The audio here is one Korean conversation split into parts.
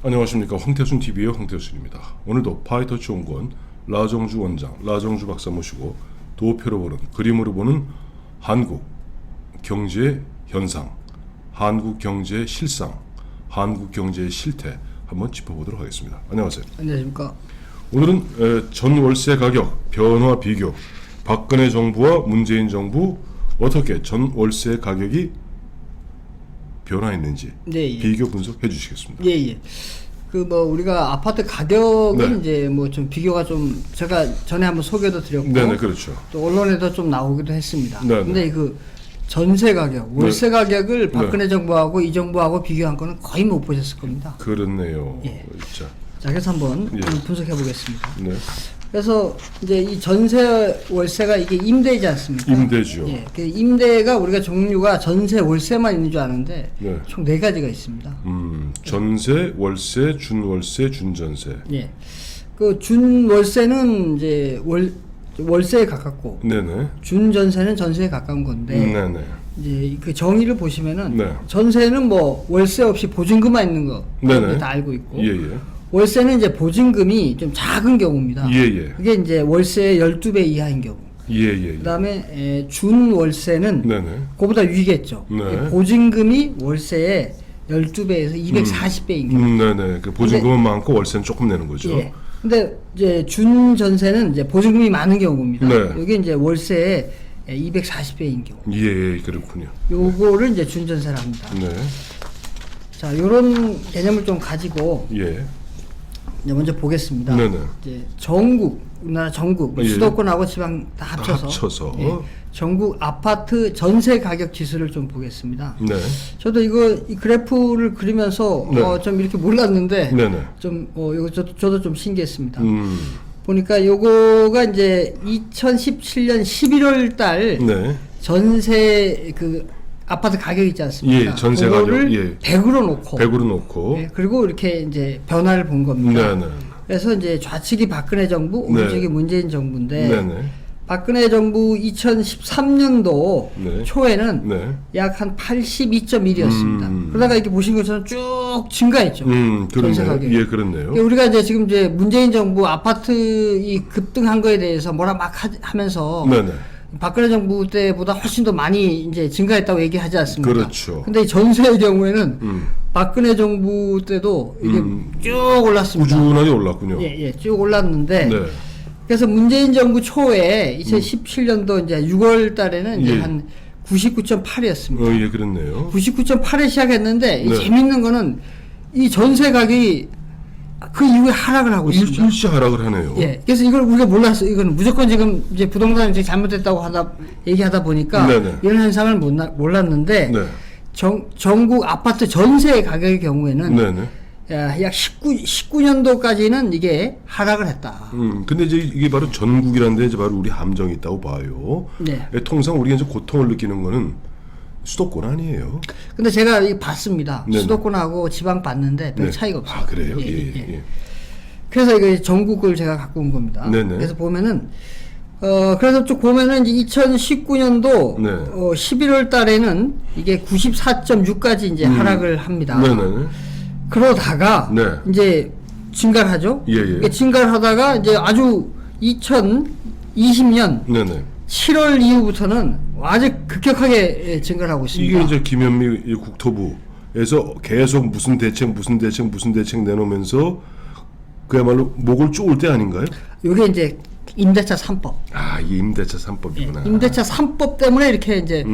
안녕하십니까. 황태순TV의 황태순입니다. 오늘도 파이터치 온건 라정주 원장, 라정주 박사 모시고 도표로 보는, 그림으로 보는 한국 경제의 현상, 한국 경제의 실상, 한국 경제의 실태 한번 짚어보도록 하겠습니다. 안녕하세요. 안녕하십니까. 오늘은 전 월세 가격 변화 비교, 박근혜 정부와 문재인 정부 어떻게 전 월세 가격이 변화했는지 네, 예. 비교 분석해 주시겠습니다. 예. 그 뭐 우리가 아파트 가격은 네. 이제 뭐 좀 비교가 좀 제가 전에 한번 소개도 드렸고, 네네, 그렇죠. 또 언론에도 좀 나오기도 했습니다. 네네. 근데 그 전세 가격, 월세 가격을 박근혜 정부하고 이 정부하고 비교한 거는 거의 못 보셨을 겁니다. 그렇네요. 예. 자, 그래서 한번 예. 분석해 보겠습니다. 네. 그래서 이제 이 전세 월세가 이게 임대이지 않습니까? 임대죠. 예. 그 임대가 우리가 종류가 전세 월세만 있는 줄 아는데 네. 총 4가지가 있습니다. 전세, 월세, 준월세, 준전세. 예. 그 준월세는 이제 월세에 가깝고, 네네. 준전세는 전세에 가까운 건데, 네네. 이제 그 정의를 보시면은, 네. 전세는 뭐 월세 없이 보증금만 있는 거, 네네. 다 알고 있고, 예예. 월세는 이제 보증금이 좀 작은 경우입니다. 예예. 그게 이제 월세의 12배 이하인 경우. 예예. 그 다음에 준월세는 네네. 그보다 위겠죠. 네. 보증금이 월세의 12배에서 240배인 경우. 네네. 그 보증금은 많고 월세는 조금 내는 거죠. 예. 근데 이제 준전세는 이제 보증금이 많은 경우입니다. 네. 여기 이제 월세의 240배인 경우. 예, 그렇군요. 요거를 이제 준전세라 합니다. 네. 자, 요런 개념을 좀 가지고 예. 이제 먼저 보겠습니다. 네네. 이제 전국, 우리나라 전국, 예. 수도권하고 지방 다 다 합쳐서, 합쳐서. 예, 전국 아파트 전세 가격 지수를 좀 보겠습니다. 네. 저도 이 그래프를 그리면서 네. 좀 이렇게 몰랐는데 네네. 좀 이거 저도 좀 신기했습니다. 음. 보니까 요거가 이제 2017년 11월 달 네. 전세 그 아파트 가격 있지 않습니까? 예, 전세 그거를 가격, 예. 100으로 놓고 100으로 놓고. 예, 그리고 이렇게 이제 변화를 본 겁니다. 네네. 그래서 이제 좌측이 박근혜 정부, 네. 오른쪽이 문재인 정부인데 네네. 박근혜 정부 2013년도 네. 초에는 네. 약 한 82.1이었습니다. 그러다가 이렇게 보신 것처럼 쭉 증가했죠. 전세 그렇네요. 가격이. 예, 그렇네요. 우리가 이제 지금 이제 문재인 정부 아파트 이 급등한 거에 대해서 뭐라 막 하면서 네네. 박근혜 정부 때보다 훨씬 더 많이 이제 증가했다고 얘기하지 않습니까? 그렇죠. 근데 이 전세의 경우에는 박근혜 정부 때도 이게 쭉 올랐습니다. 꾸준하게 올랐군요. 예, 쭉 올랐는데 네. 그래서 문재인 정부 초에 2017년도 이제 6월 달에는 이제 예. 한 99.8이었습니다. 예, 그렇네요. 99.8에 시작했는데 이 네. 재밌는 거는 이 전세 가격이 그 이후에 하락을 하고 있습니다. 일시 하락을 하네요. 예. 그래서 이걸 우리가 몰랐어요. 이건 무조건 지금 이제 부동산 정책이 잘못됐다고 얘기하다 보니까 네네. 이런 현상을 몰랐는데 네. 전국 아파트 전세 가격의 경우에는 네네. 약 19년도까지는 이게 하락을 했다. 근데 이제 이게 바로 전국이라는 데 이제 바로 우리 함정이 있다고 봐요. 네. 통상 우리가 이제 고통을 느끼는 거는 수도권 아니에요. 근데 제가 이거 봤습니다. 네네. 수도권하고 지방 봤는데 별 네. 차이가 없어요. 아, 그래요? 예, 예, 예. 예. 그래서 이거 전국을 제가 갖고 온 겁니다. 네네. 그래서 보면은 그래서 쭉 보면은 이제 2019년도 네. 11월 달에는 이게 94.6까지 이제 하락을 합니다. 네네. 그러다가 네. 이제 증가를 하죠. 예, 예. 이게 증가를 하다가 이제 아주 2020년 네네. 7월 이후부터는 아주 급격하게 증가를 하고 있습니다. 이게 이제 김현미 국토부에서 계속 무슨 대책 내놓으면서 그야말로 목을 쪼을 때 아닌가요? 이게 이제 임대차 3법. 아, 이 임대차 3법이구나. 임대차 3법 때문에 이렇게 이제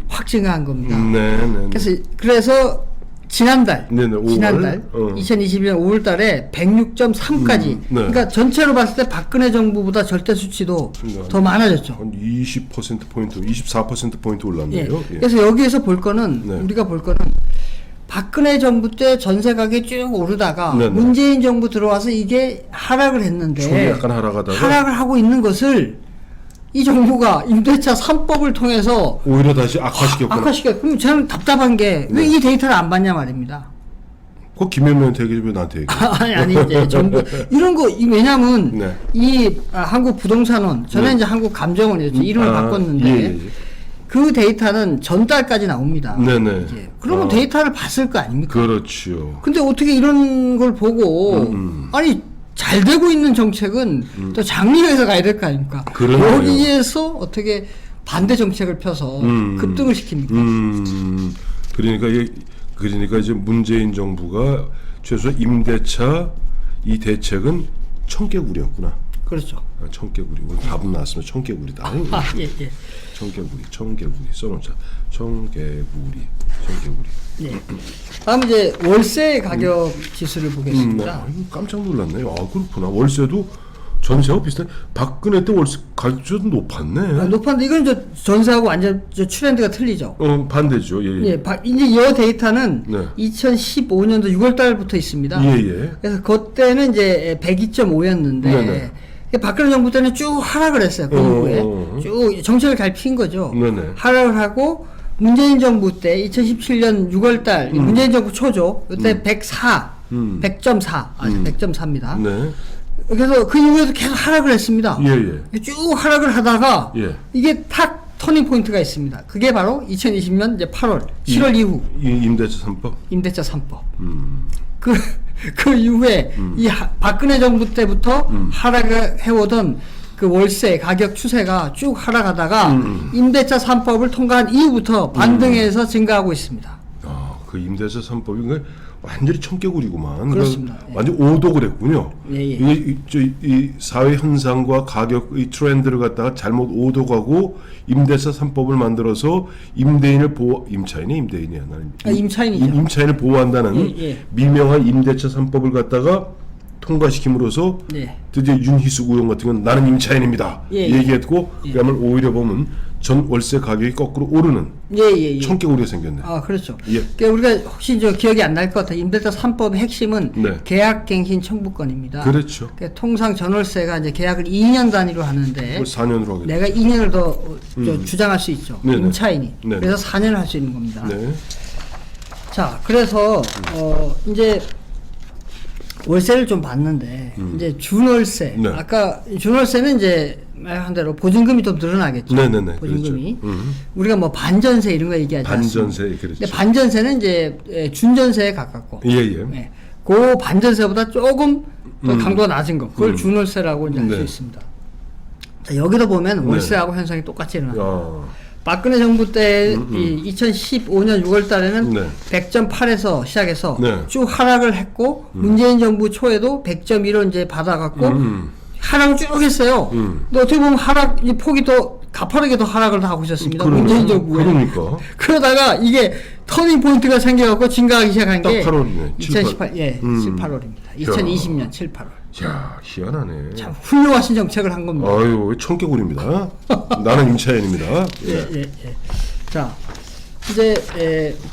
확 증가한 겁니다. 네네. 그래서 지난달, 네네, 5월? 지난달 2021년 5월 달에 106.3까지 네. 그러니까 전체로 봤을 때 박근혜 정부보다 절대 수치도 더 많아졌죠. 한 20%포인트, 24%포인트 올랐네요. 예. 그래서 여기에서 볼 거는 네. 우리가 볼 거는 박근혜 정부 때 전세 가격이 쭉 오르다가 네네. 문재인 정부 들어와서 이게 하락을 했는데 처음에 약간 하락하다가 하락을 하고 있는 것을 이 정부가 임대차 3법을 통해서 오히려 다시 악화시켰구나. 그럼 저는 답답한 게 왜 이 데이터를 안 받냐 말입니다. 그 김현미한테 얘기해 왜 나한테 얘기해? 아니 이제 정부 이런 거 왜냐면 네. 한국 부동산원 전에 네. 이제 한국 감정원이었죠. 이름을 바꿨는데 예. 그 데이터는 전달까지 나옵니다. 네네. 이제. 그러면 데이터를 봤을 거 아닙니까? 그렇지요. 근데 어떻게 이런 걸 보고 아니 잘 되고 있는 정책은 또 장려해서 가야 될 거 아닙니까? 그러네요. 여기에서 어떻게 반대 정책을 펴서 급등을 시킵니까? 그러니까 이제 문재인 정부가 최소 임대차 이 대책은 청개구리였구나. 그렇죠. 아, 청개구리. 오늘 답은 나왔으면 청개구리다. 예, 예. 청개구리 써놓자. 청개구리. 예. 다음 이제 월세 가격 지수를 보겠습니다. 깜짝 놀랐네요. 아, 그렇구나. 월세도 전세하고 비슷해. 박근혜 때 월세 가격이 좀 높았네. 높았는데 이건 저 전세하고 완전 저 트렌드가 틀리죠. 반대죠. 예. 예, 이제 이 데이터는 네. 2015년도 6월 달부터 있습니다. 예. 그래서 그때는 이제 102.5였는데 네네. 박근혜 정부 때는 쭉 하락을 했어요. 그 이후에 쭉 정책을 잘 핀 거죠. 네네. 하락을 하고 문재인 정부 때 2017년 6월 달 문재인 정부 초죠. 그때 104, 100.4, 100.4입니다. 네. 그래서 그 이후에도 계속 하락을 했습니다. 예. 쭉 하락을 하다가 예. 이게 탁 터닝 포인트가 있습니다. 그게 바로 2020년 이제 8월, 7월 이후 임대차 3법. 임대차 3법. 그 이후에 이 박근혜 정부 때부터 하락을 해오던 그 월세 가격 추세가 쭉 하락하다가 임대차 3법을 통과한 이후부터 반등해서 증가하고 있습니다. 아, 그 임대차 3법이 완전히 청개구리구만. 그렇습니다. 그러니까 완전 오독을 했군요. 예. 이게 이 사회 현상과 가격의 트렌드를 갖다가 잘못 오독하고 임대차 3법을 만들어서 임대인을 임차인이 임대인이야 나는. 임차인이죠. 임차인을 보호한다는 예. 미명한 임대차 3법을 갖다가 통과시킴으로써 네. 드디어 윤희숙 의원 같은 건 나는 임차인입니다. 예. 얘기했고 그러면 오히려 보면 전 월세 가격이 거꾸로 오르는 예. 청개구리가 생겼네. 아, 그렇죠. 예. 그러니까 우리가 혹시 저 기억이 안 날 것 같아요. 임대차 3법의 핵심은 네. 계약갱신 청구권입니다. 그렇죠. 그러니까 통상 전월세가 이제 계약을 2년 단위로 하는데 4년으로 하게 내가 2년을 더 주장할 수 있죠. 네네. 임차인이. 네네. 그래서 4년을 할 수 있는 겁니다. 네. 자, 그래서 이제 월세를 좀 봤는데 이제 준월세. 네. 아까 준월세는 이제 말한 대로 보증금이 좀 늘어나겠죠. 네네네. 보증금이. 그렇죠. 우리가 뭐 반전세 이런 거 얘기하지 않습니까? 반전세 그렇죠. 근데 반전세는 이제 준전세에 가깝고. 예. 네. 그 반전세보다 조금 더 강도가 낮은 거. 그걸 준월세라고 이제 알 수 네. 있습니다. 자, 여기도 보면 월세하고 현상이 똑같이 일어나요. 야. 박근혜 정부 때 2015년 6월 달에는 네. 100.8에서 시작해서 네. 쭉 하락을 했고 문재인 정부 초에도 100.1로 이제 받아갖고 하락을 쭉 했어요. 근데 어떻게 보면 이 폭이 더 가파르게 더 하락을 다 하고 있었습니다. 문재인 정부에. 그러니까. 그러다가 이게 터닝 포인트가 생겨갖고 증가하기 시작한 딱 게 8월이네. 2018, 7, 8월입니다. 2020년 7, 8월. 야, 희한하네. 참 훌륭하신 정책을 한 겁니다. 아유, 청개구리입니다. 나는 임차인입니다. 예. 자, 이제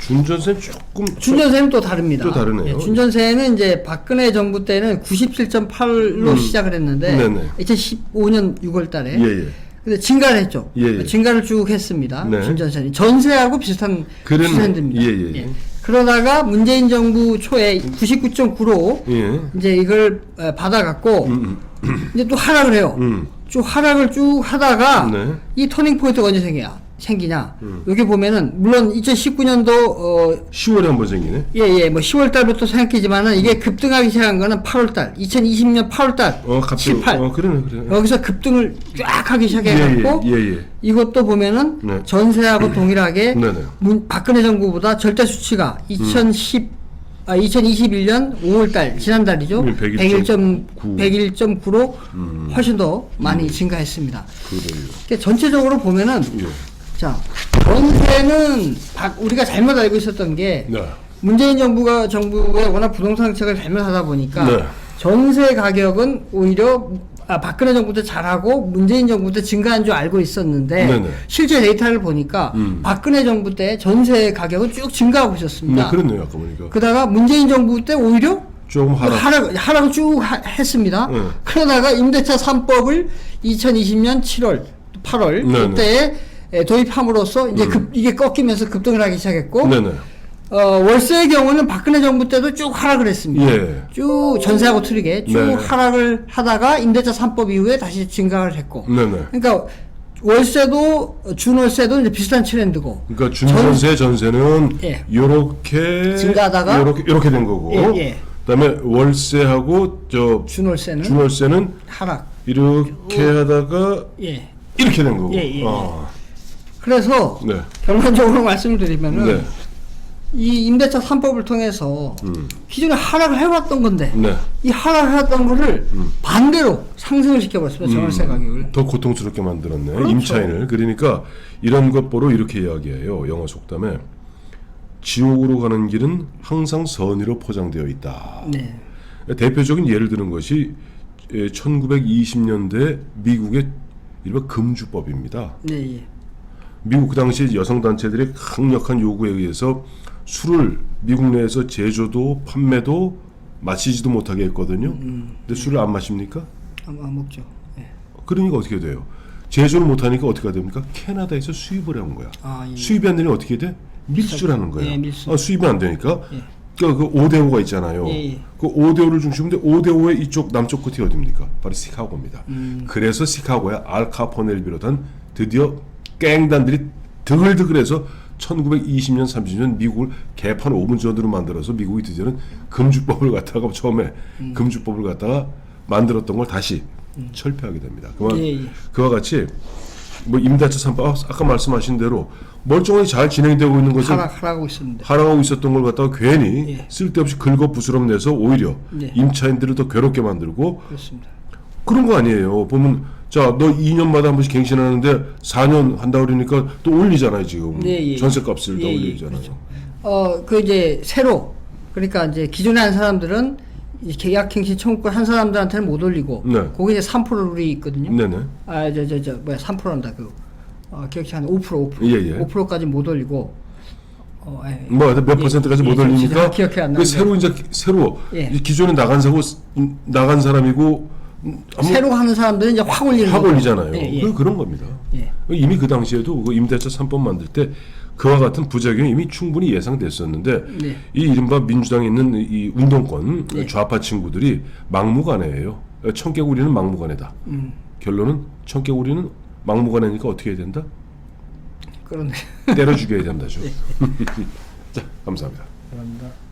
준전세 조금 준전세는 또 다릅니다. 또 다르네요. 준전세는 이제 박근혜 정부 때는 97.8로 시작을 했는데 네네. 2015년 6월 달에 예. 근데 증가를 했죠. 예. 증가를 쭉 했습니다. 네. 준전세는 전세하고 비슷한 그러네. 트렌드입니다. 예. 그러다가 문재인 정부 초에 99.9로 예. 이제 이걸 받아갖고 이제 또 하락을 해요. 쭉 하락을 쭉 하다가 네. 이 터닝 포인트가 언제 생기냐? 여기 보면은 물론 2019년도 10월에 한 번 생기네. 뭐 10월 달부터 생각이지만은 이게 급등하기 시작한 거는 8월 달, 2020년 8월 달, 갑자기 18. 그러네. 여기서 급등을 쫙 하기 시작해갖고 예. 이것도 보면은 네. 전세하고 동일하게 네네. 박근혜 정부보다 절대 수치가 2021년 5월 달 지난달이죠. 101.9로 훨씬 더 많이 증가했습니다. 그래요. 그러니까 전체적으로 보면은 예. 자, 전세는 우리가 잘못 알고 있었던 게 네. 문재인 정부의 워낙 부동산 정책을 잘못하다 보니까 네. 전세 가격은 오히려 박근혜 정부 때 잘하고 문재인 정부 때 증가한 줄 알고 있었는데 네네. 실제 데이터를 보니까 박근혜 정부 때 전세 가격은 쭉 증가하고 있었습니다. 네, 그렇네요. 아까 보니까. 그러다가 문재인 정부 때 오히려 조금 하락을 쭉 했습니다. 네. 그러다가 임대차 3법을 2020년 7월, 8월 네네. 그때에 도입함으로써 이제 이게 꺾이면서 급등을 하기 시작했고 네네. 월세의 경우는 박근혜 정부 때도 쭉 하락을 했습니다. 예. 쭉 전세하고 틀리게 쭉 네. 하락을 하다가 임대차 3법 이후에 다시 증가를 했고 네네. 그러니까 월세도 준월세도 이제 비슷한 트렌드고. 그러니까 준전세 전세는 예. 요렇게 증가하다가 요렇게 된 거고. 예, 예. 그다음에 월세하고 저 준월세는 준월세는 하락. 이렇게 하다가 예. 이렇게 된 거고. 예, 예, 예. 아. 그래서 네. 결론적으로 말씀을 드리면은 네. 이 임대차 3법을 통해서 기존에 하락을 해왔던 건데 네. 이 하락을 했던 거를 반대로 상승을 시켜버렸습니다. 전월세 가격을. 더 고통스럽게 만들었네. 그렇죠. 임차인을. 그러니까 이런 것 보러 이렇게 이야기해요. 영어 속담에 지옥으로 가는 길은 항상 선의로 포장되어 있다. 네. 대표적인 예를 드는 것이 1920년대 미국의 이른바 금주법입니다. 네. 예. 미국 그 당시 여성 단체들의 강력한 요구에 의해서 술을 미국 내에서 제조도 판매도 마시지도 못하게 했거든요. 근데 술을 안 마십니까? 안 먹죠. 예. 그러니까 어떻게 돼요? 제조를 못하니까 어떻게 됩니까? 캐나다에서 수입을 한 거야. 아, 예. 수입이 안 되니 어떻게 돼? 밀수라는 거야. 예, 밀수. 수입이 안 되니까 예. 그 5대5가 있잖아요. 예, 예. 그 5대5를 중심인데 5대5의 이쪽 남쪽 끝이 어디입니까? 바로 시카고입니다. 그래서 시카고에 알카포네를 비롯한 드디어 갱단들이 드글드글해서 1920년 30년 미국을 개판 5분 전으로 만들어서 미국이 드디어는 금주법을 갖다가 처음에 금주법을 갖다가 만들었던 걸 다시 철폐하게 됩니다. 그와 같이 뭐 임대차 3법 아까 말씀하신 대로 멀쩡하게 잘 진행되고 있는 것을 하락하고 있습니다. 하락하고 있었던 걸 갖다가 괜히 예. 쓸데없이 긁어 부스럼 내서 오히려 네. 임차인들을 더 괴롭게 만들고 그렇습니다. 그런 거 아니에요. 보면 자, 너 2년마다 한 번씩 갱신하는데 4년 한다 그러니까 또 올리잖아요, 지금. 네, 예. 전세값을 더 예, 예. 올리잖아요. 그 이제 새로 그러니까 이제 기존에 한 사람들은 이 계약갱신 청구권 한 사람들한테는 못 올리고 네. 거기 이제 3% 룰이 있거든요. 네네. 뭐야 3%한다 기억이 한 5%. 예, 예. 5%까지 못 올리고 뭐 몇 퍼센트까지 못 예, 올리니까 기억이 안 그 나는데. 새로 예. 이 기존에 나간 사람이고 새로 하는 사람들은 이제 확 올리는 확 거고. 올리잖아요. 예, 예. 그런 겁니다. 예. 이미 그 당시에도 그 임대차 3법 만들 때 그와 같은 부작용이 이미 충분히 예상됐었는데 네. 이 이른바 민주당에 있는 이 운동권 네. 좌파 친구들이 막무가내예요. 청개구리는 막무가내다. 결론은 청개구리는 막무가내니까 어떻게 해야 된다? 그런데 때려 죽여야 된다죠. 자, 감사합니다. 그런다.